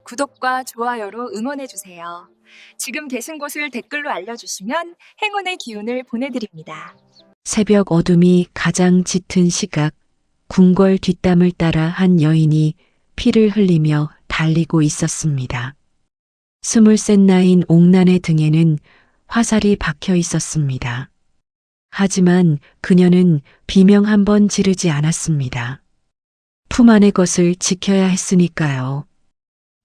구독과 좋아요로 응원해주세요. 지금 계신 곳을 댓글로 알려주시면 행운의 기운을 보내드립니다. 새벽 어둠이 가장 짙은 시각, 궁궐 뒷담을 따라 한 여인이 피를 흘리며 달리고 있었습니다. 스물셋 나인 옥난의 등에는 화살이 박혀 있었습니다. 하지만 그녀는 비명 한 번 지르지 않았습니다. 품 안의 것을 지켜야 했으니까요.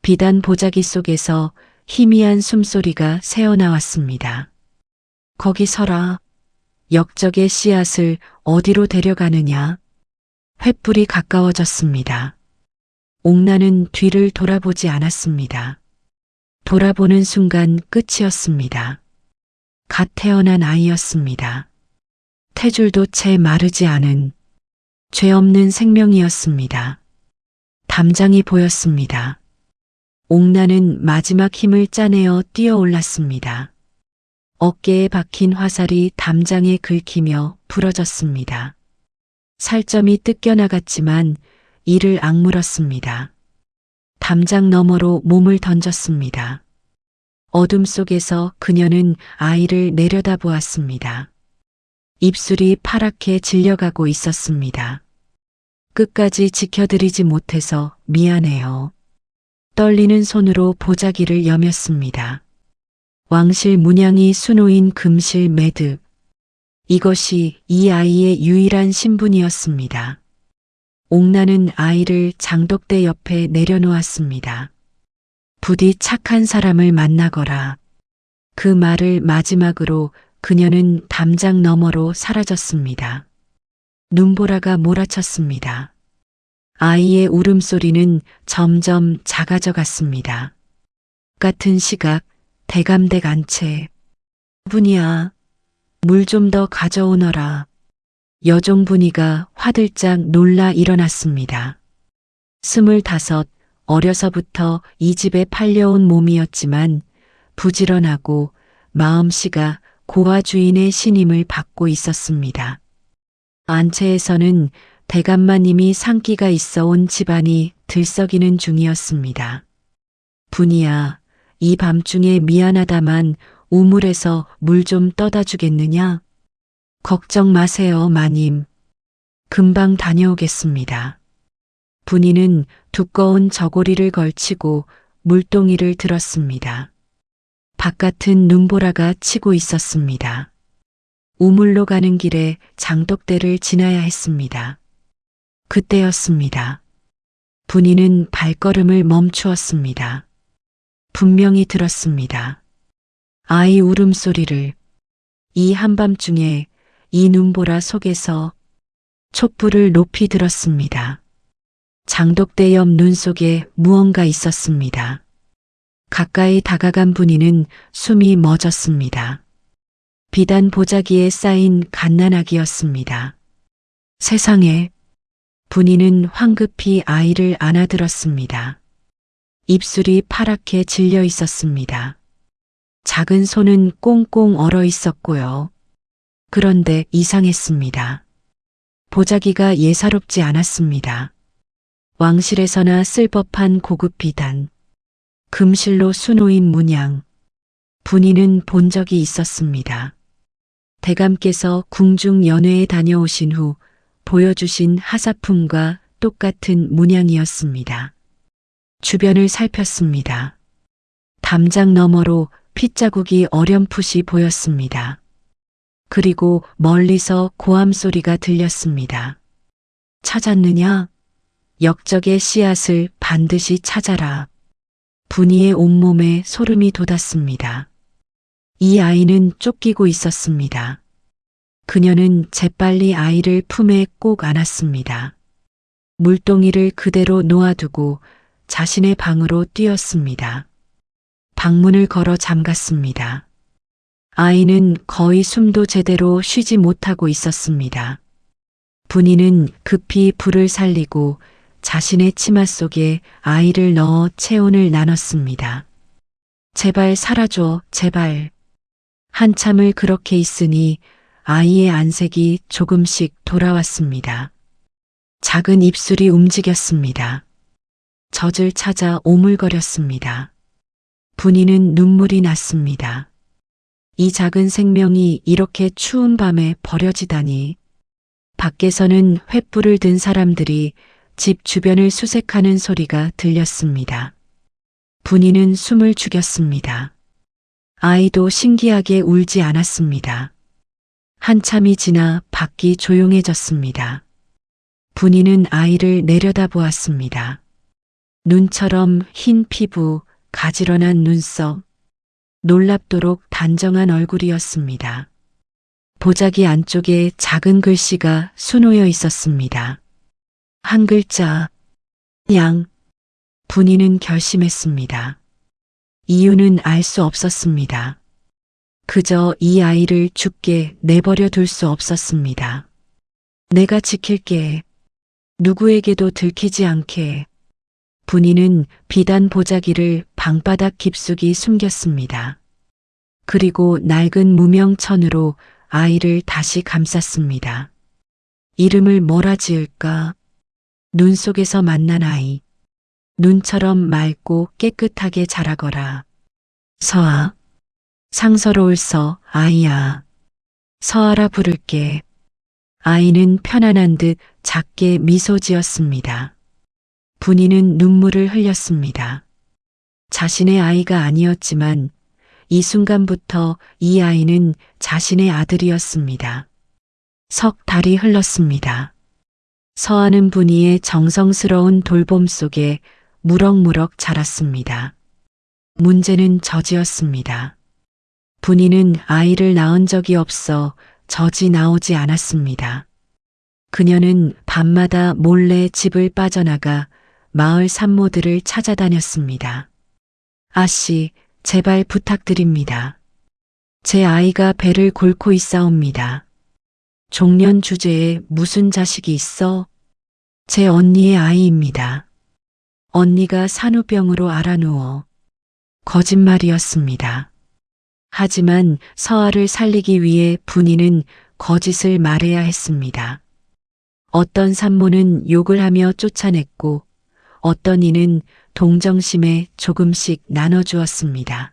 비단 보자기 속에서 희미한 숨소리가 새어나왔습니다. 거기 서라. 역적의 씨앗을 어디로 데려가느냐? 횃불이 가까워졌습니다. 옥나는 뒤를 돌아보지 않았습니다. 돌아보는 순간 끝이었습니다. 갓 태어난 아이였습니다. 태줄도 채 마르지 않은 죄 없는 생명이었습니다. 담장이 보였습니다. 옥나는 마지막 힘을 짜내어 뛰어올랐습니다. 어깨에 박힌 화살이 담장에 긁히며 부러졌습니다. 살점이 뜯겨나갔지만 이를 악물었습니다. 담장 너머로 몸을 던졌습니다. 어둠 속에서 그녀는 아이를 내려다보았습니다. 입술이 파랗게 질려가고 있었습니다. 끝까지 지켜드리지 못해서 미안해요. 떨리는 손으로 보자기를 여몄습니다. 왕실 문양이 수놓인 금실 매듭. 이것이 이 아이의 유일한 신분이었습니다. 옥나는 아이를 장독대 옆에 내려놓았습니다. 부디 착한 사람을 만나거라. 그 말을 마지막으로 그녀는 담장 너머로 사라졌습니다. 눈보라가 몰아쳤습니다. 아이의 울음소리는 점점 작아져 갔습니다. 같은 시각 대감댁 안채. 분이야. 물 좀 더 가져오너라. 여종분이가 화들짝 놀라 일어났습니다. 25, 어려서부터 이 집에 팔려온 몸이었지만 부지런하고 마음씨가 고아 주인의 신임을 받고 있었습니다. 안채에서는 대감마님이 상기가 있어 온 집안이 들썩이는 중이었습니다. 분이야, 이 밤중에 미안하다만 우물에서 물 좀 떠다 주겠느냐? 걱정 마세요, 마님. 금방 다녀오겠습니다. 분이는 두꺼운 저고리를 걸치고 물동이를 들었습니다. 바깥은 눈보라가 치고 있었습니다. 우물로 가는 길에 장독대를 지나야 했습니다. 그때였습니다. 분이는 발걸음을 멈추었습니다. 분명히 들었습니다. 아이 울음소리를. 이 한밤중에 이 눈보라 속에서 촛불을 높이 들었습니다. 장독대 옆 눈 속에 무언가 있었습니다. 가까이 다가간 분이는 숨이 멎었습니다. 비단 보자기에 쌓인 갓난아기였습니다. 세상에. 분이는 황급히 아이를 안아들었습니다. 입술이 파랗게 질려 있었습니다. 작은 손은 꽁꽁 얼어 있었고요. 그런데 이상했습니다. 보자기가 예사롭지 않았습니다. 왕실에서나 쓸 법한 고급 비단, 금실로 수놓인 문양, 분이는 본 적이 있었습니다. 대감께서 궁중 연회에 다녀오신 후 보여주신 하사품과 똑같은 문양이었습니다. 주변을 살폈습니다. 담장 너머로 핏자국이 어렴풋이 보였습니다. 그리고 멀리서 고함 소리가 들렸습니다. 찾았느냐? 역적의 씨앗을 반드시 찾아라. 분이의 온몸에 소름이 돋았습니다. 이 아이는 쫓기고 있었습니다. 그녀는 재빨리 아이를 품에 꼭 안았습니다. 물동이를 그대로 놓아두고 자신의 방으로 뛰었습니다. 방문을 걸어 잠갔습니다. 아이는 거의 숨도 제대로 쉬지 못하고 있었습니다. 분이는 급히 불을 살리고 자신의 치마 속에 아이를 넣어 체온을 나눴습니다. 제발 사라져, 제발. 한참을 그렇게 있으니 아이의 안색이 조금씩 돌아왔습니다. 작은 입술이 움직였습니다. 젖을 찾아 오물거렸습니다. 분이는 눈물이 났습니다. 이 작은 생명이 이렇게 추운 밤에 버려지다니. 밖에서는 횃불을 든 사람들이 집 주변을 수색하는 소리가 들렸습니다. 분이는 숨을 죽였습니다. 아이도 신기하게 울지 않았습니다. 한참이 지나 밖이 조용해졌습니다. 분이는 아이를 내려다보았습니다. 눈처럼 흰 피부, 가지런한 눈썹, 놀랍도록 단정한 얼굴이었습니다. 보자기 안쪽에 작은 글씨가 수놓여 있었습니다. 한 글자, 양. 분이는 결심했습니다. 이유는 알 수 없었습니다. 그저 이 아이를 죽게 내버려 둘 수 없었습니다. 내가 지킬게. 누구에게도 들키지 않게. 분이는 비단 보자기를 방바닥 깊숙이 숨겼습니다. 그리고 낡은 무명천으로 아이를 다시 감쌌습니다. 이름을 뭐라 지을까? 눈 속에서 만난 아이. 눈처럼 맑고 깨끗하게 자라거라. 서아. 상서로울 서, 아이야. 서아라 부를게. 아이는 편안한 듯 작게 미소 지었습니다. 분이는 눈물을 흘렸습니다. 자신의 아이가 아니었지만 이 순간부터 이 아이는 자신의 아들이었습니다. 석 달이 흘렀습니다. 서아는 분이의 정성스러운 돌봄 속에 무럭무럭 자랐습니다. 문제는 젖이었습니다. 분이는 아이를 낳은 적이 없어 젖이 나오지 않았습니다. 그녀는 밤마다 몰래 집을 빠져나가 마을 산모들을 찾아다녔습니다. 아씨, 제발 부탁드립니다. 제 아이가 배를 골고 있사옵니다. 종년 주제에 무슨 자식이 있어? 제 언니의 아이입니다. 언니가 산후병으로 앓아누워. 거짓말이었습니다. 하지만 서아를 살리기 위해 분이는 거짓을 말해야 했습니다. 어떤 산모는 욕을 하며 쫓아냈고 어떤 이는 동정심에 조금씩 나눠주었습니다.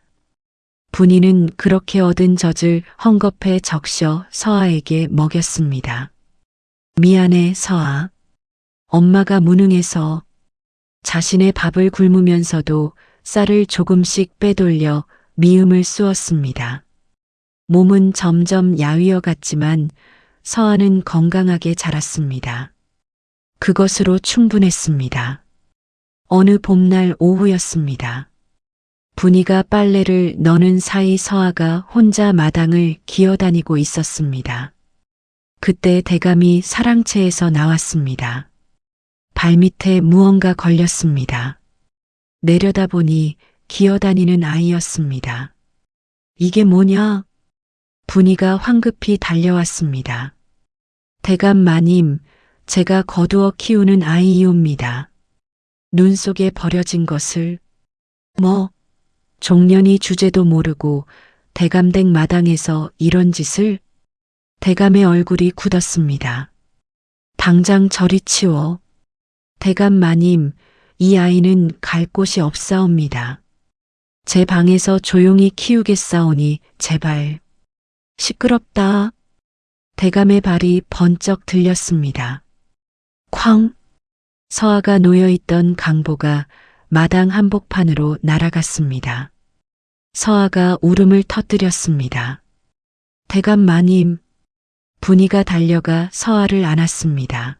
분이는 그렇게 얻은 젖을 헝겊에 적셔 서아에게 먹였습니다. 미안해, 서아. 엄마가 무능해서. 자신의 밥을 굶으면서도 쌀을 조금씩 빼돌려 미음을 쑤었습니다. 몸은 점점 야위어 갔지만 서아는 건강하게 자랐습니다. 그것으로 충분했습니다. 어느 봄날 오후였습니다. 분이가 빨래를 넣는 사이 서아가 혼자 마당을 기어다니고 있었습니다. 그때 대감이 사랑채에서 나왔습니다. 발밑에 무언가 걸렸습니다. 내려다보니 기어다니는 아이였습니다. 이게 뭐냐? 분이가 황급히 달려왔습니다. 대감 마님, 제가 거두어 키우는 아이이옵니다. 눈 속에 버려진 것을. 뭐? 종년이 주제도 모르고 대감댁 마당에서 이런 짓을? 대감의 얼굴이 굳었습니다. 당장 저리 치워. 대감 마님, 이 아이는 갈 곳이 없사옵니다. 제 방에서 조용히 키우겠사오니 제발. 시끄럽다. 대감의 발이 번쩍 들렸습니다. 쾅! 서아가 놓여있던 강보가 마당 한복판으로 날아갔습니다. 서아가 울음을 터뜨렸습니다. 대감 마님. 분이가 달려가 서아를 안았습니다.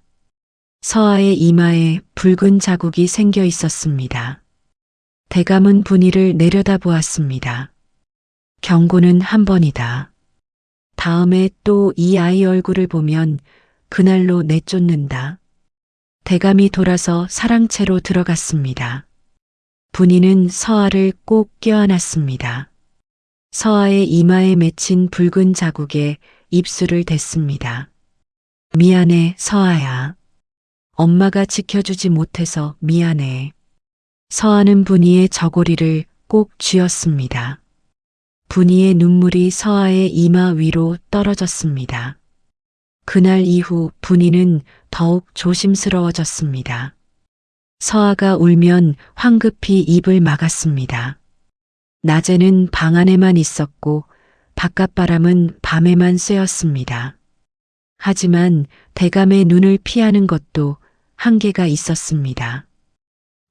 서아의 이마에 붉은 자국이 생겨 있었습니다. 대감은 분이를 내려다보았습니다. 경고는 한 번이다. 다음에 또 이 아이 얼굴을 보면 그날로 내쫓는다. 대감이 돌아서 사랑채로 들어갔습니다. 분이는 서아를 꼭 껴안았습니다. 서아의 이마에 맺힌 붉은 자국에 입술을 댔습니다. 미안해, 서아야. 엄마가 지켜주지 못해서 미안해. 서아는 분이의 저고리를 꼭 쥐었습니다. 분이의 눈물이 서아의 이마 위로 떨어졌습니다. 그날 이후 분이는 더욱 조심스러워졌습니다. 서아가 울면 황급히 입을 막았습니다. 낮에는 방 안에만 있었고 바깥바람은 밤에만 쐬었습니다. 하지만 대감의 눈을 피하는 것도 한계가 있었습니다.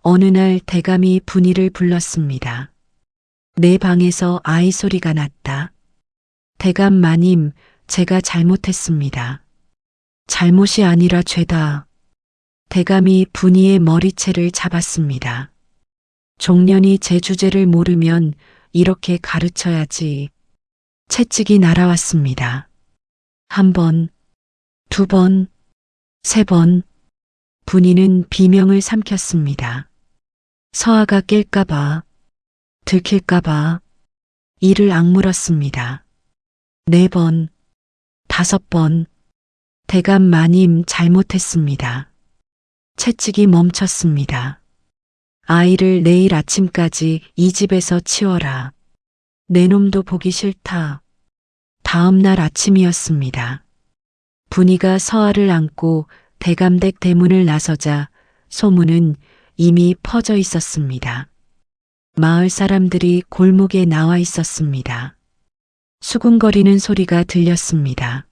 어느 날 대감이 분이를 불렀습니다. 내 방에서 아이 소리가 났다. 대감 마님, 제가 잘못했습니다. 잘못이 아니라 죄다. 대감이 분이의 머리채를 잡았습니다. 종년이 제 주제를 모르면 이렇게 가르쳐야지. 채찍이 날아왔습니다. 한 번, 두 번, 세 번. 분이는 비명을 삼켰습니다. 서아가 깰까봐, 들킬까봐 이를 악물었습니다. 4번, 5번. 대감 마님 잘못했습니다. 채찍이 멈췄습니다. 아이를 내일 아침까지 이 집에서 치워라. 내 놈도 보기 싫다. 다음 날 아침이었습니다. 분이가 서아를 안고 대감댁 대문을 나서자 소문은 이미 퍼져 있었습니다. 마을 사람들이 골목에 나와 있었습니다. 수군거리는 소리가 들렸습니다.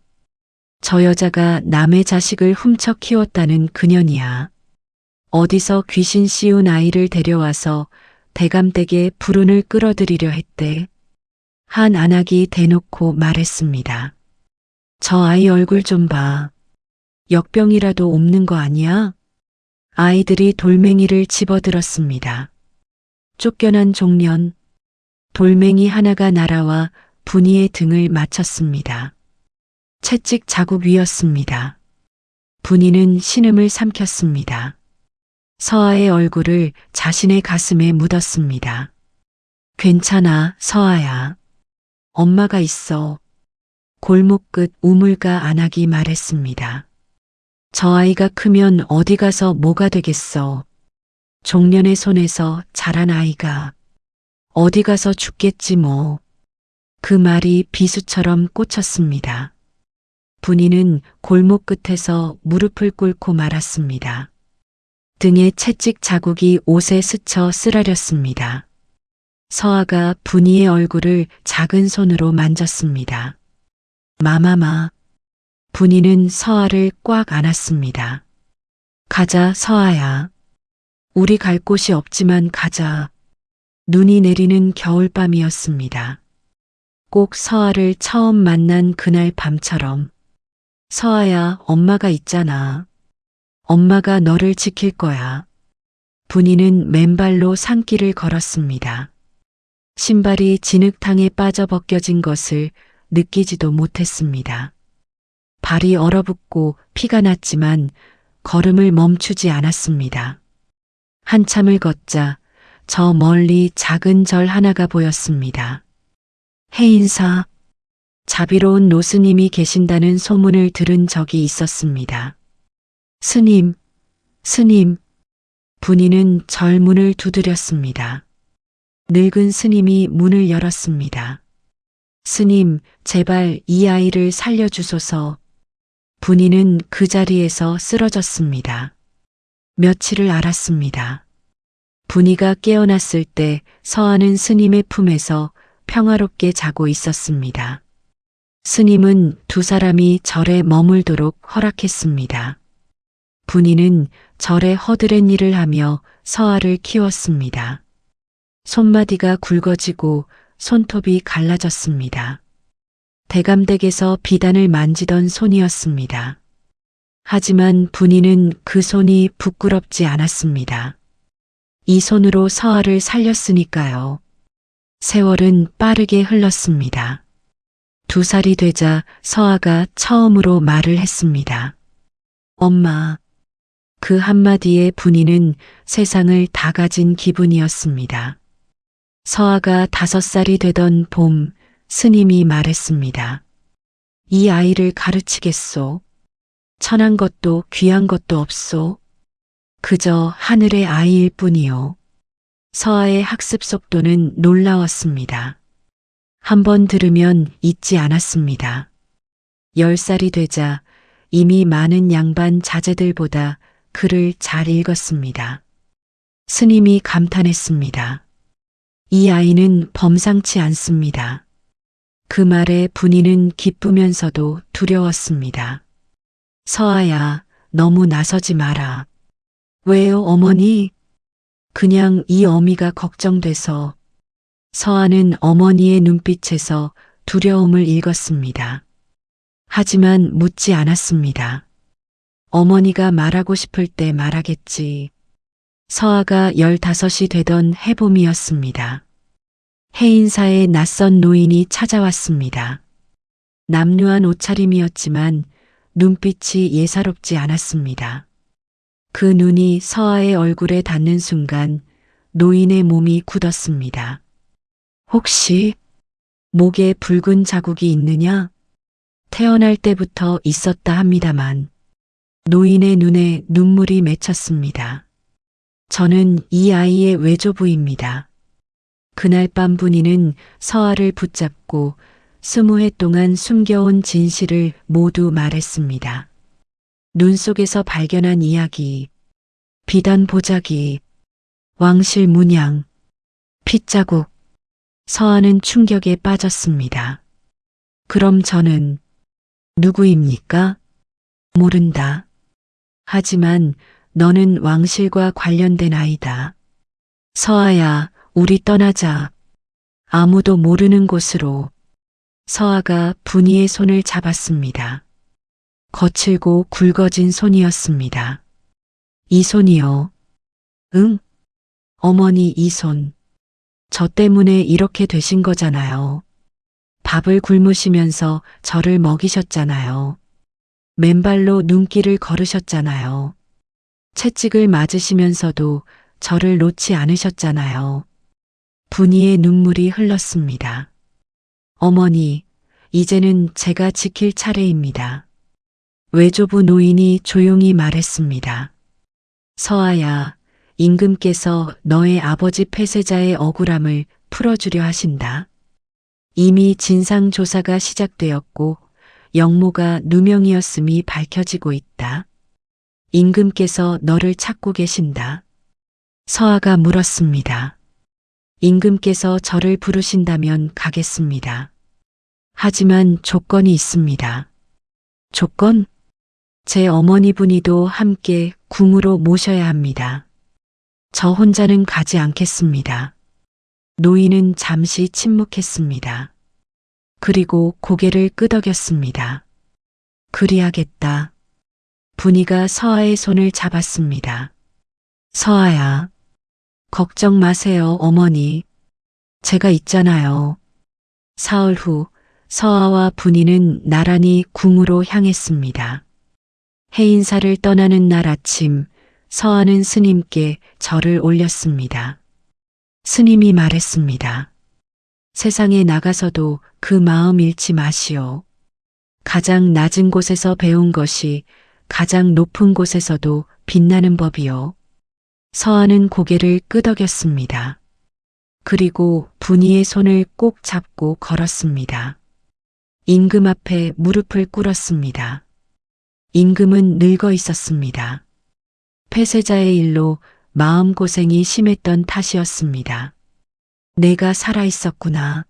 저 여자가 남의 자식을 훔쳐 키웠다는 그년이야. 어디서 귀신 씌운 아이를 데려와서 대감댁에 불운을 끌어들이려 했대. 한 안악이 대놓고 말했습니다. 저 아이 얼굴 좀 봐. 역병이라도 옵는 거 아니야? 아이들이 돌멩이를 집어들었습니다. 쫓겨난 종년, 돌멩이 하나가 날아와 분이의 등을 맞췄습니다. 채찍 자국 위였습니다. 분이는 신음을 삼켰습니다. 서아의 얼굴을 자신의 가슴에 묻었습니다. 괜찮아, 서아야. 엄마가 있어. 골목 끝 우물가 안악이 말했습니다. 저 아이가 크면 어디 가서 뭐가 되겠어. 종년의 손에서 자란 아이가 어디 가서 죽겠지 뭐. 그 말이 비수처럼 꽂혔습니다. 분이는 골목 끝에서 무릎을 꿇고 말았습니다. 등에 채찍 자국이 옷에 스쳐 쓰라렸습니다. 서아가 분이의 얼굴을 작은 손으로 만졌습니다. 마마마. 분이는 서아를 꽉 안았습니다. 가자, 서아야. 우리 갈 곳이 없지만 가자. 눈이 내리는 겨울밤이었습니다. 꼭 서아를 처음 만난 그날 밤처럼. 서아야, 엄마가 있잖아. 엄마가 너를 지킬 거야. 분이는 맨발로 산길을 걸었습니다. 신발이 진흙탕에 빠져 벗겨진 것을 느끼지도 못했습니다. 발이 얼어붙고 피가 났지만 걸음을 멈추지 않았습니다. 한참을 걷자 저 멀리 작은 절 하나가 보였습니다. 해인사, 자비로운 노스님이 계신다는 소문을 들은 적이 있었습니다. 스님, 스님. 분이는 절 문을 두드렸습니다. 늙은 스님이 문을 열었습니다. 스님, 제발 이 아이를 살려주소서. 분이는 그 자리에서 쓰러졌습니다. 며칠을 앓았습니다. 분이가 깨어났을 때 서아는 스님의 품에서 평화롭게 자고 있었습니다. 스님은 두 사람이 절에 머물도록 허락했습니다. 분이는 절에 허드렛 일을 하며 서아를 키웠습니다. 손마디가 굵어지고 손톱이 갈라졌습니다. 대감댁에서 비단을 만지던 손이었습니다. 하지만 분이는 그 손이 부끄럽지 않았습니다. 이 손으로 서아를 살렸으니까요. 세월은 빠르게 흘렀습니다. 2살이 되자 서아가 처음으로 말을 했습니다. 엄마. 그 한마디에 분이는 세상을 다 가진 기분이었습니다. 서아가 5살이 되던 봄, 스님이 말했습니다. 이 아이를 가르치겠소. 천한 것도 귀한 것도 없소. 그저 하늘의 아이일 뿐이요. 서아의 학습 속도는 놀라웠습니다. 한 번 들으면 잊지 않았습니다. 10살이 되자 이미 많은 양반 자제들보다 글을 잘 읽었습니다. 스님이 감탄했습니다. 이 아이는 범상치 않습니다. 그 말에 분이는 기쁘면서도 두려웠습니다. 서아야, 너무 나서지 마라. 왜요, 어머니? 그냥 이 어미가 걱정돼서. 서아는 어머니의 눈빛에서 두려움을 읽었습니다. 하지만 묻지 않았습니다. 어머니가 말하고 싶을 때 말하겠지. 서아가 15이 되던 해봄이었습니다. 해인사에 낯선 노인이 찾아왔습니다. 남루한 옷차림이었지만 눈빛이 예사롭지 않았습니다. 그 눈이 서아의 얼굴에 닿는 순간 노인의 몸이 굳었습니다. 혹시 목에 붉은 자국이 있느냐? 태어날 때부터 있었다 합니다만 노인의 눈에 눈물이 맺혔습니다. 저는 이 아이의 외조부입니다. 그날 밤 분이는 서아를 붙잡고 20해 동안 숨겨온 진실을 모두 말했습니다. 눈 속에서 발견한 이야기, 비단 보자기, 왕실 문양, 핏자국. 서아는 충격에 빠졌습니다. 그럼 저는 누구입니까? 모른다. 하지만 너는 왕실과 관련된 아이다. 서아야, 우리 떠나자. 아무도 모르는 곳으로. 서아가 분이의 손을 잡았습니다. 거칠고 굵어진 손이었습니다. 이 손이요. 응? 어머니, 이 손. 저 때문에 이렇게 되신 거잖아요. 밥을 굶으시면서 저를 먹이셨잖아요. 맨발로 눈길을 걸으셨잖아요. 채찍을 맞으시면서도 저를 놓지 않으셨잖아요. 분이의 눈물이 흘렀습니다. 어머니, 이제는 제가 지킬 차례입니다. 외조부 노인이 조용히 말했습니다. 서아야, 임금께서 너의 아버지 폐쇄자의 억울함을 풀어주려 하신다. 이미 진상조사가 시작되었고 영모가 누명이었음이 밝혀지고 있다. 임금께서 너를 찾고 계신다. 서아가 물었습니다. 임금께서 저를 부르신다면 가겠습니다. 하지만 조건이 있습니다. 조건? 제 어머니 분이도 함께 궁으로 모셔야 합니다. 저 혼자는 가지 않겠습니다. 노인은 잠시 침묵했습니다. 그리고 고개를 끄덕였습니다. 그리하겠다. 분이가 서아의 손을 잡았습니다. 서아야, 걱정 마세요, 어머니. 제가 있잖아요. 사흘 후 서아와 분이는 나란히 궁으로 향했습니다. 해인사를 떠나는 날 아침, 서아는 스님께 절을 올렸습니다. 스님이 말했습니다. 세상에 나가서도 그 마음 잃지 마시오. 가장 낮은 곳에서 배운 것이 가장 높은 곳에서도 빛나는 법이요. 서아는 고개를 끄덕였습니다. 그리고 분이의 손을 꼭 잡고 걸었습니다. 임금 앞에 무릎을 꿇었습니다. 임금은 늙어 있었습니다. 폐쇄자의 일로 마음고생이 심했던 탓이었습니다. 내가 살아 있었구나.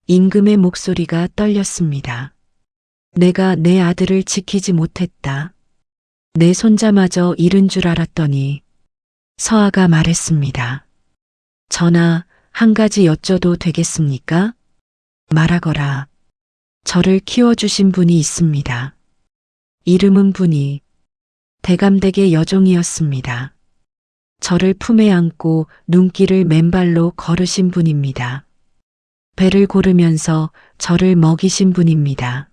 임금의 목소리가 떨렸습니다. 내가 내 아들을 지키지 못했다. 내 손자마저 잃은 줄 알았더니. 서아가 말했습니다. 전하, 한 가지 여쭤도 되겠습니까? 말하거라. 저를 키워주신 분이 있습니다. 이름은 분이 대감댁의 여종이었습니다. 저를 품에 안고 눈길을 맨발로 걸으신 분입니다. 배를 고르면서 저를 먹이신 분입니다.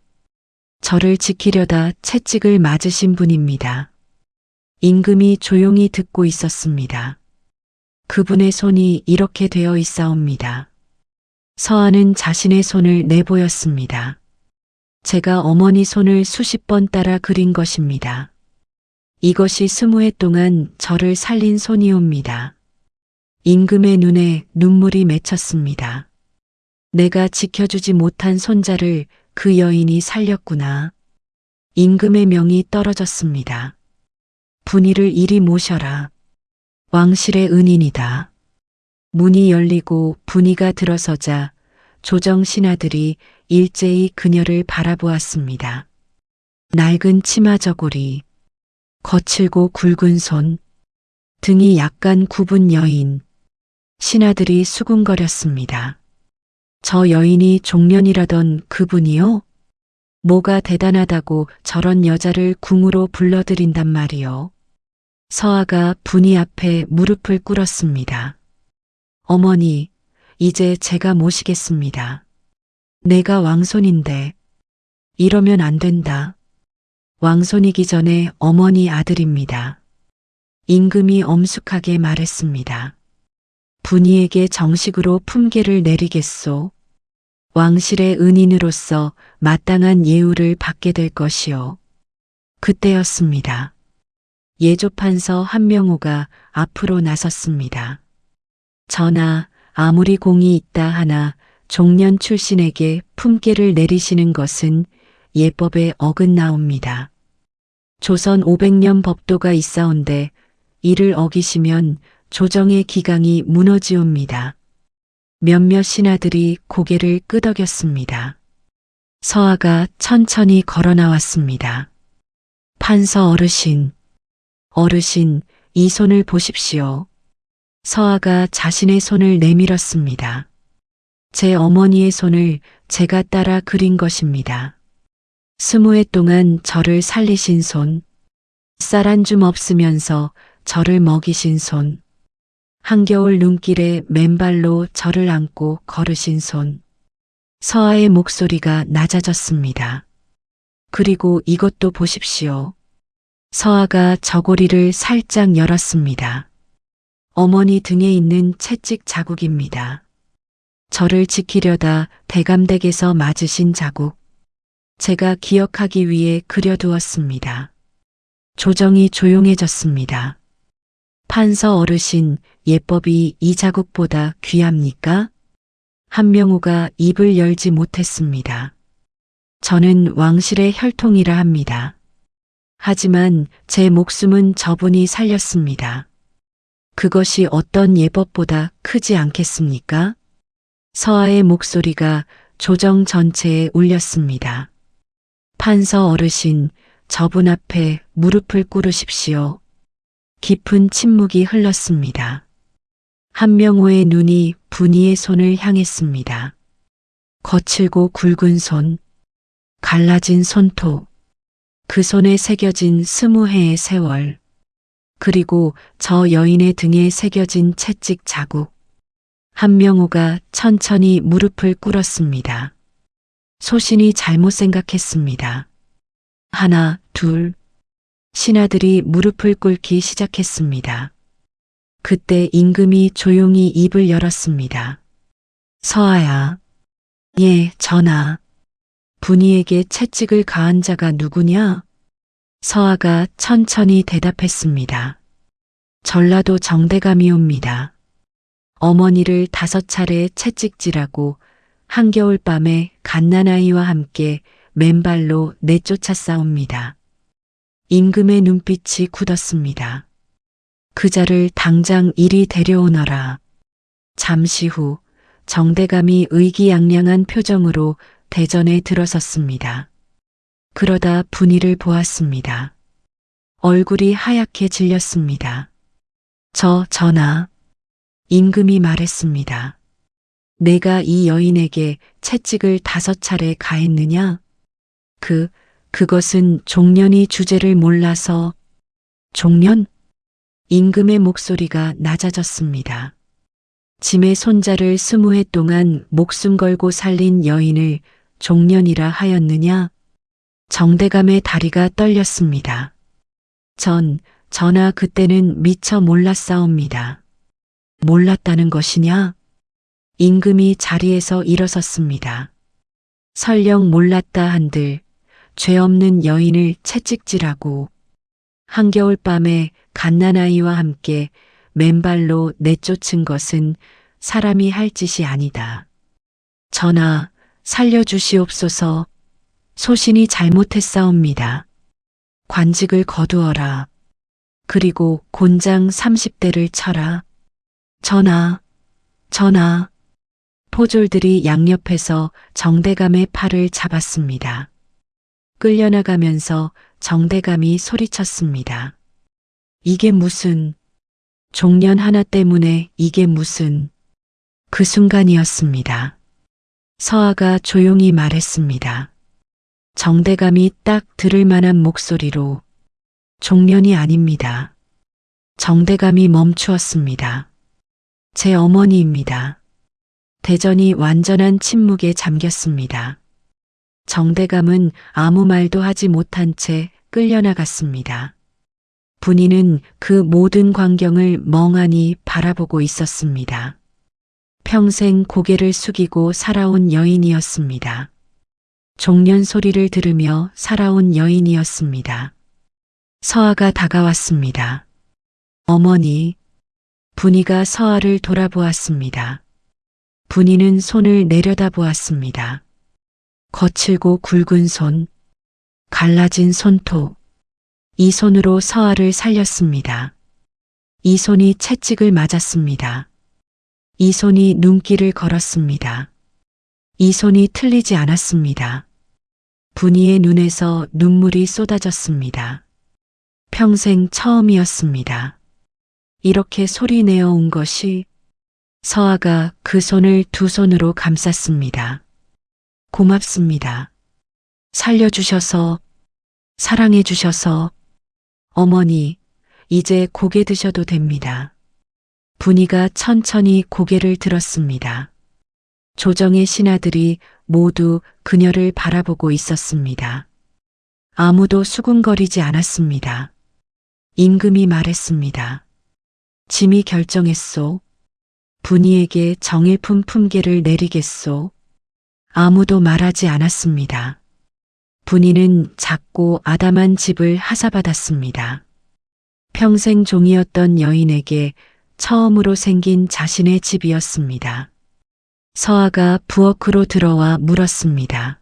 저를 지키려다 채찍을 맞으신 분입니다. 임금이 조용히 듣고 있었습니다. 그분의 손이 이렇게 되어 있사옵니다. 서아는 자신의 손을 내보였습니다. 제가 어머니 손을 수십 번 따라 그린 것입니다. 이것이 20해 동안 저를 살린 손이옵니다. 임금의 눈에 눈물이 맺혔습니다. 내가 지켜주지 못한 손자를 그 여인이 살렸구나. 임금의 명이 떨어졌습니다. 분이를 이리 모셔라. 왕실의 은인이다. 문이 열리고 분이가 들어서자 조정 신하들이 일제히 그녀를 바라보았습니다. 낡은 치마 저고리, 거칠고 굵은 손, 등이 약간 굽은 여인. 신하들이 수군거렸습니다. 저 여인이 종년이라던 그분이요? 뭐가 대단하다고 저런 여자를 궁으로 불러들인단 말이요. 서아가 분이 앞에 무릎을 꿇었습니다. 어머니, 이제 제가 모시겠습니다. 내가 왕손인데 이러면 안 된다. 왕손이기 전에 어머니 아들입니다. 임금이 엄숙하게 말했습니다. 분이에게 정식으로 품계를 내리겠소. 왕실의 은인으로서 마땅한 예우를 받게 될 것이요. 그때였습니다. 예조판서 한명호가 앞으로 나섰습니다. 전하, 아무리 공이 있다 하나 종년 출신에게 품계를 내리시는 것은 예법에 어긋나옵니다. 조선 500년 법도가 있사온데 이를 어기시면 조정의 기강이 무너지옵니다. 몇몇 신하들이 고개를 끄덕였습니다. 서아가 천천히 걸어 나왔습니다. 판서 어르신, 어르신, 이 손을 보십시오. 서아가 자신의 손을 내밀었습니다. 제 어머니의 손을 제가 따라 그린 것입니다. 20해 동안 저를 살리신 손, 쌀 한 줌 없으면서 저를 먹이신 손, 한겨울 눈길에 맨발로 저를 안고 걸으신 손. 서아의 목소리가 낮아졌습니다. 그리고 이것도 보십시오. 서아가 저고리를 살짝 열었습니다. 어머니 등에 있는 채찍 자국입니다. 저를 지키려다 대감댁에서 맞으신 자국. 제가 기억하기 위해 그려두었습니다. 조정이 조용해졌습니다. 판서 어르신, 예법이 이 자국보다 귀합니까? 한명호가 입을 열지 못했습니다. 저는 왕실의 혈통이라 합니다. 하지만 제 목숨은 저분이 살렸습니다. 그것이 어떤 예법보다 크지 않겠습니까? 서아의 목소리가 조정 전체에 울렸습니다. 판서 어르신, 저분 앞에 무릎을 꿇으십시오. 깊은 침묵이 흘렀습니다. 한명호의 눈이 분이의 손을 향했습니다. 거칠고 굵은 손, 갈라진 손톱, 그 손에 새겨진 20해의 세월, 그리고 저 여인의 등에 새겨진 채찍 자국. 한명호가 천천히 무릎을 꿇었습니다. 소신이 잘못 생각했습니다. 하나, 둘. 신하들이 무릎을 꿇기 시작했습니다. 그때 임금이 조용히 입을 열었습니다. 서아야. 예, 전하. 분이에게 채찍을 가한 자가 누구냐? 서아가 천천히 대답했습니다. 전라도 정대감이옵니다. 어머니를 5차례 채찍질하고 한겨울밤에 갓난아이와 함께 맨발로 내쫓아싸웁니다. 임금의 눈빛이 굳었습니다. 그자를 당장 이리 데려오너라. 잠시 후 정대감이 의기양양한 표정으로 대전에 들어섰습니다. 그러다 분이를 보았습니다. 얼굴이 하얗게 질렸습니다. 전하. 임금이 말했습니다. 내가 이 여인에게 채찍을 5차례 가했느냐? 그것은 종년이 주제를 몰라서. 종년? 임금의 목소리가 낮아졌습니다. 짐의 손자를 20해 동안 목숨 걸고 살린 여인을 종년이라 하였느냐? 정대감의 다리가 떨렸습니다. 전하 그때는 미처 몰랐사옵니다. 몰랐다는 것이냐? 임금이 자리에서 일어섰습니다. 설령 몰랐다 한들 죄 없는 여인을 채찍질하고 한겨울밤에 갓난아이와 함께 맨발로 내쫓은 것은 사람이 할 짓이 아니다. 전하, 살려주시옵소서. 소신이 잘못했사옵니다. 관직을 거두어라. 그리고 곤장 30대를 쳐라. 전하, 전하. 포졸들이 양옆에서 정대감의 팔을 잡았습니다. 끌려나가면서 정대감이 소리쳤습니다. 이게 무슨, 종년 하나 때문에 이게 무슨. 그 순간이었습니다. 서아가 조용히 말했습니다. 정대감이 딱 들을 만한 목소리로 종년이 아닙니다. 정대감이 멈추었습니다. 제 어머니입니다. 대전이 완전한 침묵에 잠겼습니다. 정대감은 아무 말도 하지 못한 채 끌려나갔습니다. 분이는 그 모든 광경을 멍하니 바라보고 있었습니다. 평생 고개를 숙이고 살아온 여인이었습니다. 종년 소리를 들으며 살아온 여인이었습니다. 서아가 다가왔습니다. 어머니, 분이가 서아를 돌아보았습니다. 분이는 손을 내려다보았습니다. 거칠고 굵은 손, 갈라진 손톱. 이 손으로 서아를 살렸습니다. 이 손이 채찍을 맞았습니다. 이 손이 눈길을 걸었습니다. 이 손이 틀리지 않았습니다. 분이의 눈에서 눈물이 쏟아졌습니다. 평생 처음이었습니다. 이렇게 소리내어 온 것이. 서아가 그 손을 두 손으로 감쌌습니다. 고맙습니다. 살려주셔서, 사랑해주셔서. 어머니, 이제 고개 드셔도 됩니다. 분이가 천천히 고개를 들었습니다. 조정의 신하들이 모두 그녀를 바라보고 있었습니다. 아무도 수군거리지 않았습니다. 임금이 말했습니다. 짐이 결정했소. 분이에게 정일품 품계를 내리겠소. 아무도 말하지 않았습니다. 분이는 작고 아담한 집을 하사받았습니다. 평생 종이었던 여인에게 처음으로 생긴 자신의 집이었습니다. 서아가 부엌으로 들어와 물었습니다.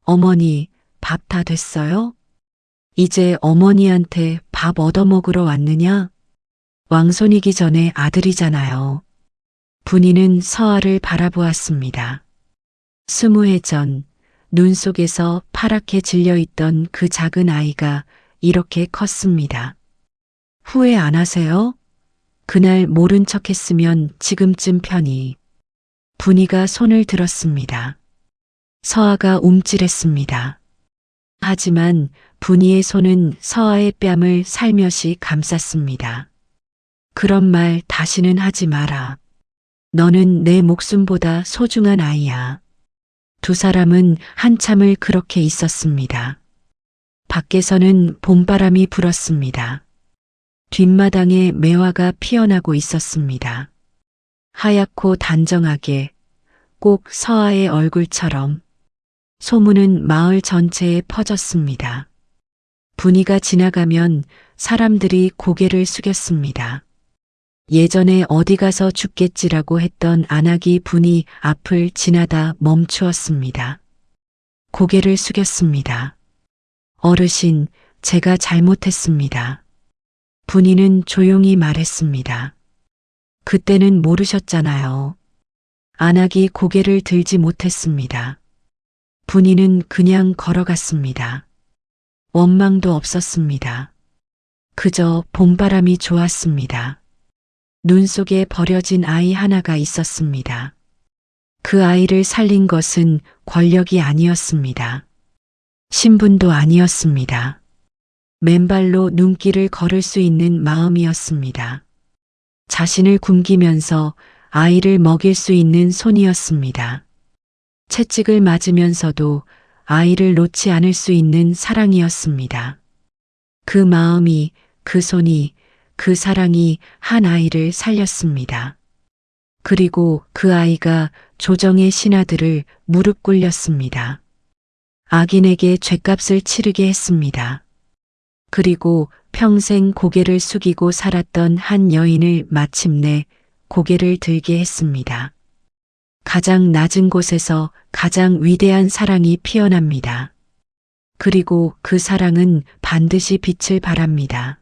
어머니, 밥 다 됐어요? 이제 어머니한테 밥 얻어먹으러 왔느냐? 왕손이기 전에 아들이잖아요. 분이는 서아를 바라보았습니다. 20해 전, 눈 속에서 파랗게 질려있던 그 작은 아이가 이렇게 컸습니다. 후회 안 하세요? 그날 모른 척 했으면 지금쯤 편히. 분이가 손을 들었습니다. 서아가 움찔했습니다. 하지만 분이의 손은 서아의 뺨을 살며시 감쌌습니다. 그런 말 다시는 하지 마라. 너는 내 목숨보다 소중한 아이야. 두 사람은 한참을 그렇게 있었습니다. 밖에서는 봄바람이 불었습니다. 뒷마당에 매화가 피어나고 있었습니다. 하얗고 단정하게, 꼭 서아의 얼굴처럼. 소문은 마을 전체에 퍼졌습니다. 분이가 지나가면 사람들이 고개를 숙였습니다. 예전에 어디 가서 죽겠지라고 했던 안하기 분이 앞을 지나다 멈추었습니다. 고개를 숙였습니다. 어르신, 제가 잘못했습니다. 분이는 조용히 말했습니다. 그때는 모르셨잖아요. 안하기 고개를 들지 못했습니다. 분이는 그냥 걸어갔습니다. 원망도 없었습니다. 그저 봄바람이 좋았습니다. 눈 속에 버려진 아이 하나가 있었습니다. 그 아이를 살린 것은 권력이 아니었습니다. 신분도 아니었습니다. 맨발로 눈길을 걸을 수 있는 마음이었습니다. 자신을 굶기면서 아이를 먹일 수 있는 손이었습니다. 채찍을 맞으면서도 아이를 놓지 않을 수 있는 사랑이었습니다. 그 마음이, 그 손이, 그 사랑이 한 아이를 살렸습니다. 그리고 그 아이가 조정의 신하들을 무릎 꿇렸습니다. 악인에게 죗값을 치르게 했습니다. 그리고 평생 고개를 숙이고 살았던 한 여인을 마침내 고개를 들게 했습니다. 가장 낮은 곳에서 가장 위대한 사랑이 피어납니다. 그리고 그 사랑은 반드시 빛을 발합니다.